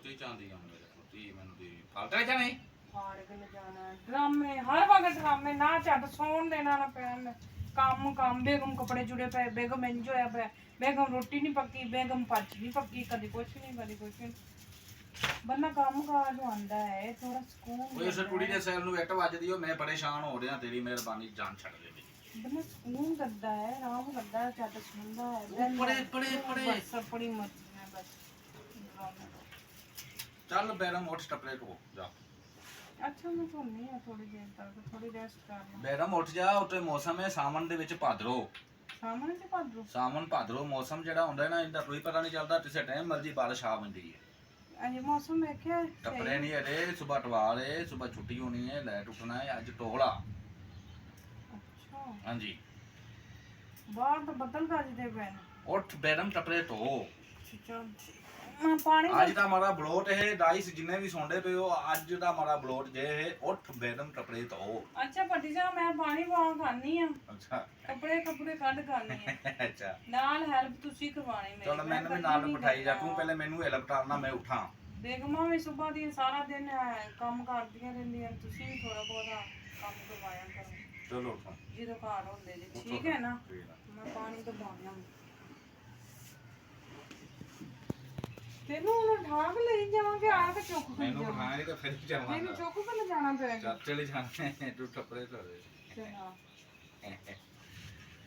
ਸੋਚੀ ਚਾਹੁੰਦੀ ਹਾਂ ਮੇਰੇ ਕੋਲ ਤੀ ਮੈਨੂੰ ਦੀ ਫਾਲਤਾ ਜਾਣੇ ਫਾਰਗ ਲੈ ਜਾਣਾ ਡਰਾਮੇ ਹਰ ਵਕਤ ਡਰਾਮੇ ਨਾ ਛੱਡ ਸੌਣ ਦੇਣਾ ਨਾ ਪੈਣ ਕੰਮ ਬੇਗਮ ਕੱਪੜੇ ਜੁੜੇ ਪਏ ਬੇਗਮ ਇੰਜ ਹੋਇਆ ਪਿਆ ਬੇਗਮ ਰੋਟੀ ਨਹੀਂ ਪੱਕੀ ਬੇਗਮ ਭੱਜ ਨਹੀਂ ਪੱਕੀ ਕਦੀ ਕੁਛ ਨਹੀਂ ਬੰਨਾ ਕੰਮ ਕਾਜ ਆਉਂਦਾ ਹੈ ਥੋੜਾ ਸਕੂਨ ਉਹ ਇਸ ਕੁੜੀ ਦੇ ਸਿਰ ਨੂੰ ਇੱਟ ਵੱਜਦੀ ਉਹ ਮੈਂ ਪਰੇਸ਼ਾਨ ਹੋ ਰਿਹਾ ਤੇਰੀ ਮਿਹਰਬਾਨੀ ਜਾਨ ਛੱਡ ਦੇ ਮੇਰੀ ਬੰਨਾ ਸਕੂਨ ਕਰਦਾ ਹੈ ਆਰਾਮ ਕਰਦਾ ਹੈ ਛੱਡ ਸੁਣਦਾ ਹੈ ਪੜੇ ਬਸ ਆਪਣੀ ਮਰਜ਼ੀ ਹੈ ਬਸ ਚੱਲ ਬੈਰਮ ਉੱਠ ਟਪਲੇ ਕੋ ਜਾ ਅੱਛਾ ਮੈਂ ਸੋਣੀ ਆ ਥੋੜੀ ਦੇਰ ਤੱਕ ਥੋੜੀ ਰੈਸਟ ਕਰ ਲਾਂ ਬੈਰਮ ਉੱਠ ਜਾ ਉੱਤੇ ਮੌਸਮ ਹੈ ਸਾਵਣ ਦੇ ਵਿੱਚ ਭਾਦਰੋ ਸਾਹਮਣੇ ਤੇ ਭਾਦਰੋ ਸਾਵਣ ਭਾਦਰੋ ਮੌਸਮ ਜਿਹੜਾ ਹੁੰਦਾ ਹੈ ਨਾ ਇਹਦਾ ਕੋਈ ਪਤਾ ਨਹੀਂ ਚੱਲਦਾ ਕਿਸੇ ਟਾਈਮ ਮਰਜ਼ੀ ਬਾਰਿਸ਼ ਆ ਜਾਂਦੀ ਹੈ ਅਜੇ ਮੌਸਮ ਵੇਖਿਆ ਟੱਪਰੇ ਨਹੀਂ ਅਰੇ ਸਵੇਰ ਟਵਾਲ ਹੈ ਸਵੇਰ ਛੁੱਟੀ ਹੋਣੀ ਹੈ ਲੈਟ ਉੱਠਣਾ ਹੈ ਅੱਜ ਟੋਹਲਾ ਅੱਛਾ ਹਾਂਜੀ ਬਾਹਰ ਤਾਂ ਬੱਦਲ ਗੱਜਦੇ ਪਏ ਨੇ ਉੱਠ ਬੈਰਮ ਟੱਪਰੇ ਤੋਂ ਚੱਲ ਮੈਂ ਪਾਣੀ ਅੱਜ ਦਾ ਮਾਰਾ ਬਲੋਟ ਇਹ ਡਾਈਸ ਜਿੰਨੇ ਵੀ ਸੌਂਦੇ ਪਏ ਹੋ ਅੱਜ ਦਾ ਮਾਰਾ ਬਲੋਟ ਜੇ ਇਹ ਉੱਠ ਬੈਰਮ ਟੱਪਰੇ ਤੋਂ ਅੱਛਾ ਭੱਟੀ ਸਾਹਿਬ ਮੈਂ ਪਾਣੀ ਪਾ ਖਾਣੀ ਆ ਅੱਛਾ ਕੱਪੜੇ ਕੱਢ ਖਾਣੀ ਆ ਅੱਛਾ ਨਾਲ ਹੈਲਪ ਤੁਸੀਂ ਕਰਵਾਣੀ ਮੇਰੀ ਚਲ ਮੈਨੂੰ ਵੀ ਨਾਲ ਬਿਠਾਈ ਜਾ ਤੂੰ ਪਹਿਲੇ ਮੈਨੂੰ ਹੈਲਪ ਕਰਨਾ ਮੈਂ ਉਠਾਂ ਬੇਗਮਾਂ ਵੀ ਸਵੇਰ ਦੀ ਸਾਰਾ ਦਿਨ ਕੰਮ ਕਰਦੀਆਂ ਰਹਿੰਦੀਆਂ ਤੁਸੀਂ ਵੀ ਥੋੜਾ ਬਹੁਤਾ ਕੰਮ ਕਰਵਾਇਆ ਕਰੋ ਚਲੋ ਉਠਾਂ ਜਦੋਂ ਘਰ ਹੁੰਦੇ ਜੀ ਠੀਕ ਹੈ ਨਾ ਮੈਂ ਪਾਣੀ ਤੋਂ ਪਾਉਣਾ ਤੈਨੂੰ ਹੁਣ ਠਾਕ ਲਈ ਜਾਵਾਂਗੇ ਆ ਕੇ ਚੁੱਕ ਕੇ ਮੈਨੂੰ ਉਠਾਏ ਤਾਂ ਫਿਰ ਜਾਵਾਂਗਾ ਮੈਨੂੰ ਚੁੱਕ ਕੇ ਲੈ ਜਾਣਾ ਪਏਗਾ ਚਲੇ ਜਾਣੇ ਤੂੰ ਟੱਪਰੇ ਤੋਂ ਚਲਾ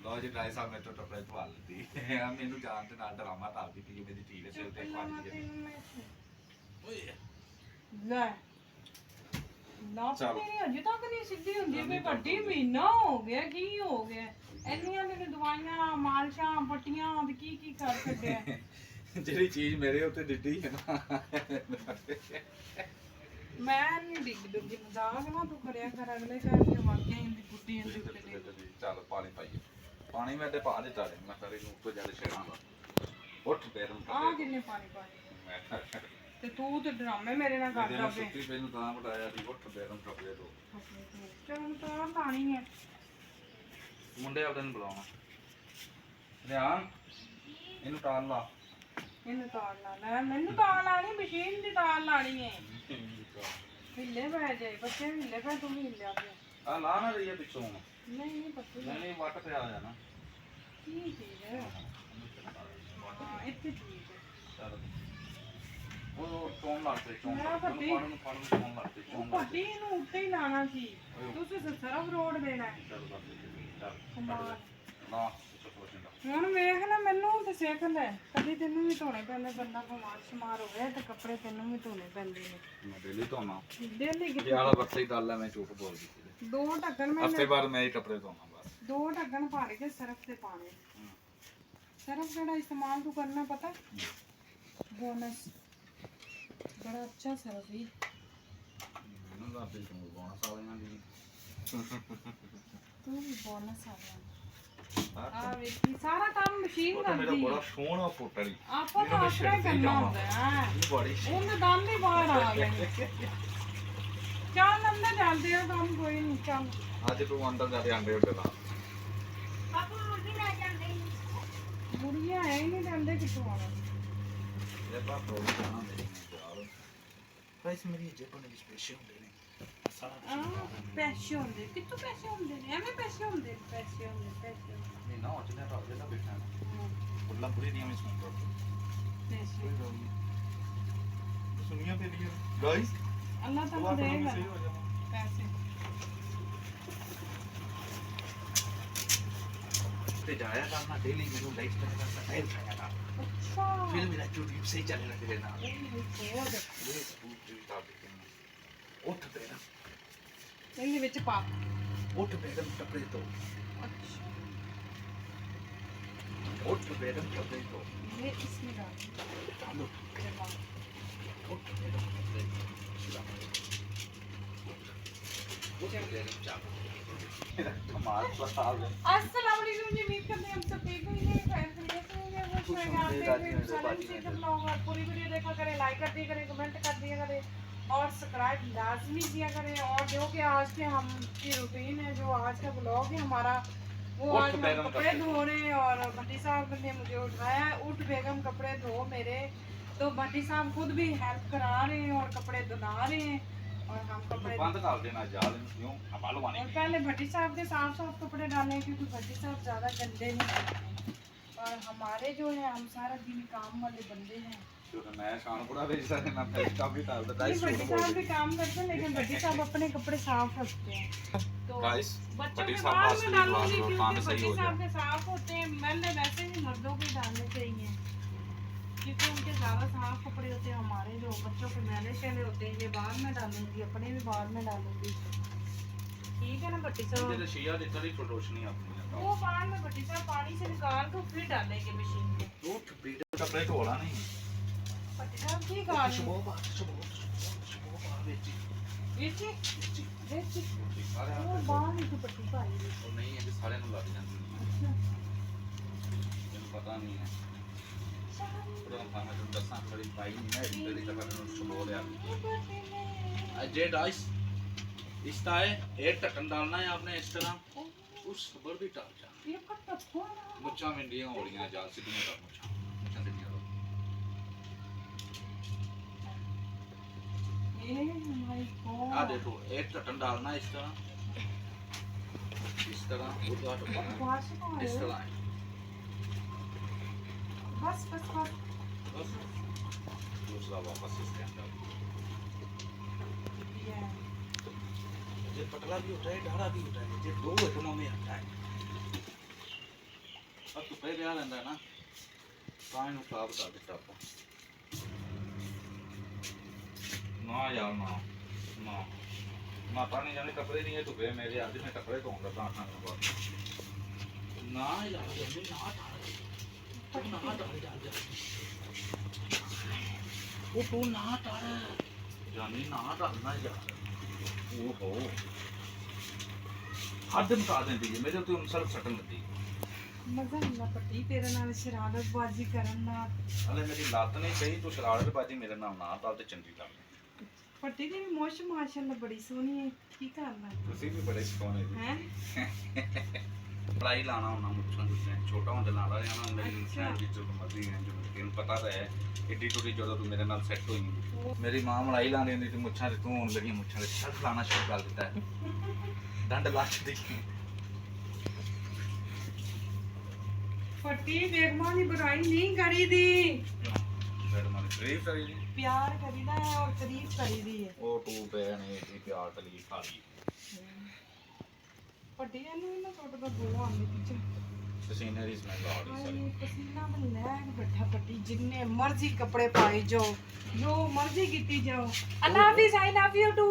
ਲੋ ਜੀ ਡਰਾਈ ਸਾਹਿਬ ਮੇਰੇ ਤੋਂ ਟੱਪਰੇ ਤੋਂ ਆਲਦੀ ਆ ਮੈਨੂੰ ਜਾਣ ਤੇ ਨਾਲ ਡਰਾਮਾ ਟਾਲਦੀ ਪਈ ਮੇਰੀ ਧੀ ਦੇ ਸਿਰ ਤੇ ਖਵਾਜੀ ਦੇ ਓਏ ਲੈ ਨਾ ਪਈ ਅਜੇ ਤੱਕ ਨਹੀਂ ਸਿੱਧੀ ਹੁੰਦੀ ਵੀ ਵੱਡੀ ਮਹੀਨਾ ਹੋ ਗਿਆ ਕੀ ਹੋ ਗਿਆ ਇੰਨੀਆਂ ਨੇ ਦਵਾਈਆਂ ਮਾਲਸ਼ਾਂ ਪੱਟੀਆਂ ਤੇ ਕੀ ਕਰ ਛੱਡਿਆ ਜਿਹੜੀ ਚੀਜ਼ ਮੇਰੇ ਉੱਤੇ ਡਿੱਡੀ ਹੈ ਨਾ ਮੈਂ ਨਹੀਂ ਡਿੱਗੀ ਮਜ਼ਾਕ ਨਾ ਤੂੰ ਕਰਿਆ ਕਰ ਅਗਲੇ ਘਰ ਦੀ ਵਾਕਿਆ ਇੰਦੀ ਗੁੱਡੀ ਇੰਦੀ ਉੱਤੇ ਚੱਲ ਪਾਣੀ ਪਾਈਏ ਪਾਣੀ ਮੈਂ ਤੇ ਪਾ ਦਿੱਤਾ ਰੇ ਮੈਂ ਕਰੇ ਨੂੰ ਉੱਤੇ ਜਾ ਕੇ ਛੇੜਾਂਗਾ ਉੱਠ ਬੈਰਮ ਆ ਕਿੰਨੇ ਪਾਣੀ ਪਾਇਆ ਤੇ ਤੂੰ ਤੇ ਡਰਾਮੇ ਮੇਰੇ ਨਾਲ ਕਰਦਾ ਵੇ ਸੁੱਤੀ ਪਈ ਨੂੰ ਤਾਂ ਬਟਾਇਆ ਸੀ ਉੱਠ ਬੈਰਮ ਟੱਪਰੇ ਤੋਂ ਚਲ ਤਾਂ ਪਾਣੀ ਹੈ ਮੁੰਡੇ ਆਪਦੇ ਨੂੰ ਬੁਲਾਉਣਾ ਧਿਆਨ ਇਹਨੂੰ ਟਾਲ ਲਾ ਇਹਨੂੰ ਤਾਰ ਲਾ ਲੈ ਮੈਨੂੰ ਤਾਰ ਲਾਣੀ ਮਸ਼ੀਨ ਦੀ ਤਾਰ ਲਾਣੀ ਹੈ ਹਿੱਲੇ ਪੈ ਜਾਏ ਬੱਚੇ ਹਿੱਲੇ ਪੈ ਤੂੰ ਵੀ ਹਿੱਲਿਆ ਪਿਆ ਆ ਲਾ ਨਾ ਰਹੀ ਪਿੱਛੋਂ ਨਹੀਂ ਪੱਤੀ ਨਹੀਂ ਵੱਟ ਪਿਆ ਆ ਜਾਣਾ ਕੀ ਚੀਜ਼ ਹੈ ਇੱਥੇ ਠੀਕ ਹੈ ਚੱਲ ਉਹ ਟੋਨ ਲਾਤੇ ਚੋਂ ਮੈਂ ਪੱਤੀ ਪਾਣ ਨੂੰ ਟੋਨ ਲਾਤੇ ਉਹ ਚੋਂ ਪੱਤੀ ਨੂੰ ਉੱਤੇ ਹੀ ਲਾਣਾ ਸੀ ਤੁਸੀਂ ਸਰਫ ਰੋਡ ਦੇਣਾ ਹੈ ਚੱਲ ਚੱਲ ਕਮਾਲ ਨਾ ਹੁਣ ਵੇਖ ਲੈ ਮੈਨੂੰ ਤੇ ਸਿੱਖ ਲੈ ਕਦੀ ਤੈਨੂੰ ਵੀ ਧੋਣੇ ਪੈਂਦੇ ਬੰਦਾ ਬਿਮਾਰ ਸ਼ਮਾਰ ਹੋ ਗਿਆ ਤੇ ਕੱਪੜੇ ਤੈਨੂੰ ਵੀ ਧੋਣੇ ਪੈਂਦੇ ਨੇ ਮੈਂ ਡੇਲੀ ਧੋਣਾ ਡੇਲੀ ਇਹ ਵਾਲਾ ਬੱਸੇ ਹੀ ਗੱਲ ਹੈ ਮੈਂ ਝੂਠ ਬੋਲਦੀ ਸੀ ਦੋ ਢੱਕਣ ਮੈਂ ਹਫਤੇ ਬਾਅਦ ਮੈਂ ਹੀ ਕੱਪੜੇ ਧੋਣਾ ਬਸ ਦੋ ਢੱਕਣ ਭਰ ਕੇ ਸਰਫ ਤੇ ਪਾਣੇ ਸਰਫ ਜਿਹੜਾ ਇਸਤੇਮਾਲ ਤੂੰ ਕਰਨਾ ਪਤਾ ਬੋਨਸ ਬੜਾ ਅੱਛਾ ਸਰਫ ਹੀ ਮੈਨੂੰ ਤਾਂ ਬਿਲ ਤੋਂ ਬੋਨਸ ਆ ਲੈਣਾ ਦੀ ਤੂੰ ਵੀ ਬੋਨਸ ਆ ਗਿਆ ਆ ਵੇਖੀ ਸਾਰਾ ਕੰਮ ਮਸ਼ੀਨ ਮੇਰਾ ਕਰਦੀ ਬੜਾ ਸੋਹਣਾ ਫੋਟੜੀ ਆਪਾਂ ਤਾਂ ਆਸਰਾ ਕਰਨਾ ਹੁੰਦਾ ਹੈ ਇਹ ਬੜੀ ਉਹਨੇ ਦੰਦ ਹੀ ਬਾਹਰ ਆ ਗਏ ਚੱਲ ਅੰਦਰ ਚੱਲਦੇ ਆ ਕੰਮ ਕੋਈ ਨਹੀਂ ਚੱਲ ਅੱਜ ਤੂੰ ਅੰਦਰ ਜਾ ਕੇ ਅੰਡੇ ਉੱਤੇ ਲਾ ਬੁੜੀਆਂ ਹੈ ਹੀ ਨਹੀਂ ਜਾਂਦੇ ਕਿੱਥੋਂ ਆਉਣਾ ਇਹ ਬਾ ਪ੍ਰੋਬਲਮ ਜਾਣਾ ਮੇਰੇ ਨਾਲ ਪ੍ਰਾਈਸ ਮੇਰੀ ਜੇਬਾਂ ਦੇ ਵਿੱਚ ਪੈਸੇ ਹੁੰਦੇ ਨੇ ਪੈਸੇ ਹੁੰਦੇ ਕਿੱਥੋਂ ਪੈਸੇ ਹੁੰਦੇ ਨੇ ਐਵੇਂ ਪੈਸੇ ਹੁੰਦੇ ਪੈਸੇ ਨਹੀਂ ਨਾ ਅੱਜ ਨੇ ਤਾਂ ਉਹਦਾ ਬੈਠਾ ਨਾ ਬੁੱਲਾ ਪੂਰੀ ਨਹੀਂ ਮੈਂ ਸੁਣ ਰਿਹਾ ਪੈਸੇ ਸੁਣੀਆਂ ਤੇ ਨਹੀਂ ਗਾਇਸ ਅੱਲਾਹ ਤੁਹਾਨੂੰ ਦੇਗਾ ਪੈਸੇ ਤੇ ਜਾਇਆ ਕਰਨਾ ਡੇਲੀ ਮੈਨੂੰ ਲਾਈਕ ਕਰਨਾ ਟਾਈਮ ਖਾਇਆ ਕਰ ਅੱਛਾ ਫਿਲਮ ਮੇਰਾ YouTube ਸਹੀ ਚੱਲ ਰਿਹਾ ਤੇਰੇ ਨਾਲ ਬਹੁਤ ਇਹ ਸਪੂਟ ਦੀ ਤਾਂ ਦੇਖਣਾ ਉੱਠ ਤੇ ਨਾ ਇਹਦੇ ਵਿੱਚ ਪਾ ਉੱਠ ਬੇਦਮ ਟੱਪਰੇ ਤੋਂ ਅੱਛਾ ਉੱਠ ਬੇਦਮ ਟੱਪਰੇ ਤੋਂ ਇਹ ਇਸमें डाल डालो जमा ਉੱਠ ਬੇਦਮ ਟੱਪਰੇ ਤੋਂ ਉੱਠ ਬੇਦਮ ਚਾਹ कमाल बसाव है अस्सलाम वालेकुम जी उम्मीद करते हैं हम सब ठीक होंगे खैर खैरियत से होंगे खुश रहेंगे आप देख रहे हैं पूरी वीडियो देखा करें लाइक कर दिया करें कमेंट कर दिया करें और सब्सक्राइब लाजमी किया करें और जो कि आज के हम की रूटीन है जो आज का ब्लॉग है हमारा वो आज हम कपड़े धो रहे हैं और भट्टी साहब ने मुझे उठाया उठ बेगम कपड़े धो मेरे तो भट्टी साहब खुद भी हेल्प करा रहे हैं और कपड़े धुला रहे हैं और हम कपड़े बंद कर देना जाल क्यों हवा लवाने और पहले भट्टी साहब के साफ साफ कपड़े डालें क्योंकि भट्टी साहब ज़्यादा गंदे नहीं करते और हमारे जो है हम सारा दिन काम वाले बंदे हैं। तो मैं शानपुरा भेज सकते ना फिर काफी टाइम तक नहीं, भट्टी साहब भी काम करते हैं लेकिन भट्टी साहब अपने कपड़े साफ रखते हैं। तो गाइस बच्चों भट्टी के साहब बाद वास्ते में डालूंगी दुआ करो, क्योंकि काम सही भट्टी हो साहब जाए। के साफ होते हैं। मैंने वैसे भी मर्दों के डालने चाहिए क्योंकि उनके ज़्यादा साफ कपड़े होते हैं। हमारे जो बच्चों के मैले शैले होते हैं ये बाद में डालूंगी, अपने भी बाद में डालूंगी। ठीक है ना भट्टी साहब? मुझे तो शिया दी थोड़ी रोशनी अपनी है वो बाद में भट्टी साहब पानी से निकाल कर फिर डालेंगे मशीन में। तो बेटे कपड़े धोला नहीं भट्टी साहब ठीक आ रही सुबह बेची बेची बेची सारे वो बाहर ही तो भट्टी पाई हुई। ਉਹ ਨਹੀਂ ਹੈ ਕਿ ਸਾਰਿਆਂ ਨੂੰ ਲੱਗ ਜਾਂਦੀ ਹੈ ਮੈਨੂੰ ਪਤਾ ਨਹੀਂ ਹੈ ਪਰ ਮੈਂ ਤੁਹਾਨੂੰ ਦੱਸਾਂ ਥੋੜੀ ਪਾਈ ਨਹੀਂ ਹੈ ਜਿਹੜੀ ਤਾਂ ਮੈਨੂੰ ਸੁਣੋ ਲਿਆ अजय डाइस इसका है एक ढक्कन डालना है आपने इस तरह उस खबर भी डाल जाना ये कब तक होना? मुच्छा मिंडियां हो रही हैं जाल सीधी कर मुच्छा मुच्छा सीधी करो ये माय गॉड। आ देखो एक ढक्कन डालना है इस तरह वो तो ढक्कन बकवास कहाँ है? इस तरह है बस बस बस बस दूसरा वापस इसके अंदर ये ये पतला भी होता है ढाढ़ा भी होता है ये दो आइटमों में आता है अब तो पहले आ रहता है ना कान को खराब कर देता आपको ना यार ना ना ना पानी जाने कपड़े नहीं है तो फिर मेरे आदि में कपड़े धोऊंगा दांत खाने के बाद ना यार जल्दी ना डाल ना डाल वो तू ना डाल जानी ना डालना यार ओहो हद मचा देंदी है मेरे तो सब सटन लगी मजा आंदा पट्टी तेरे नाल शरारतबाजी करन नाल। हले मेरी लात नहीं सही तो शरारतबाजी मेरे नाल ना ताल ते चंगी कर पट्टी दी भी मोश माशाअल्लाह बड़ी सोहनी है की करना ਤੁਸੀਂ ਵੀ ਬੜੇ ਸੋਹਣੇ ਜੀ हैं? ਪੜਾਈ ਲਾਣਾ ਉਹਨਾਂ ਮੁੱਛਾਂ ਦੇ ਛੋਟਾ ਹੁੰਦਾ ਲਾਦਾ ਜਾਣਾ ਮੇਰੀ ਅੱਛਾ। ਮੁੱਛਾਂ ਦੀ ਜੋ ਮਰਜ਼ੀ ਹੈ ਜੋ ਤੈਨੂੰ ਪਤਾ ਤਾਂ ਹੈ ਏਡੀ ਟੁੱਟੀ ਜਦੋਂ ਤੂੰ ਮੇਰੇ ਨਾਲ ਸੈੱਟ ਹੋਈ ਮੇਰੀ ਮਾਂ ਮਲਾਈ ਲਾਉਂਦੀ ਹੁੰਦੀ ਤੇ ਮੁੱਛਾਂ ਤੇ ਤੂੰ ਹੋਣ ਲੱਗੀਆਂ ਮੁੱਛਾਂ ਤੇ ਛੱਡ ਲਾਣਾ ਸ਼ੁਰੂ ਕਰ ਦਿੱਤਾ ਹੈ ਡੰਡ ਲਾ ਕੇ ਦੇਖੀ पट्टी बेगमा दी बुराई नहीं करी दी, ਫਿਰ ਮਨ ਗਰੀਬ ਕਰੀ ਦੀ प्यार करीदा है और तारीफ करीदी है। ਉਹ ਤੂੰ ਬੈਣੇ ਦੀ ਪਿਆਰ ਤਲੀ ਖਾ ਲਈ पट्टी ਇਹਨੂੰ ਨਾ ਛੋਟਾ ਦਾ ਬੋ ਆਂਦੀ ਪਿੱਛੇ ਪਸੀਨੇ ਦੀ ਸਮੈਲ ਆ ਰਹੀ ਸਾਰੀ ਹਾਏ ਪਸੀਨਾ ਤਾਂ ਲੈ ਕੇ ਬੈਠਾ ਪੱਟੀ ਜਿੰਨੇ ਮਰਜ਼ੀ ਕੱਪੜੇ ਪਾਈ ਜਾਓ ਜੋ ਮਰਜ਼ੀ ਕੀਤੀ ਜਾਓ। ਅੱਲਾ ਹਾਫਿਜ਼, ਆਈ ਲਵ ਯੂ ਟੂ।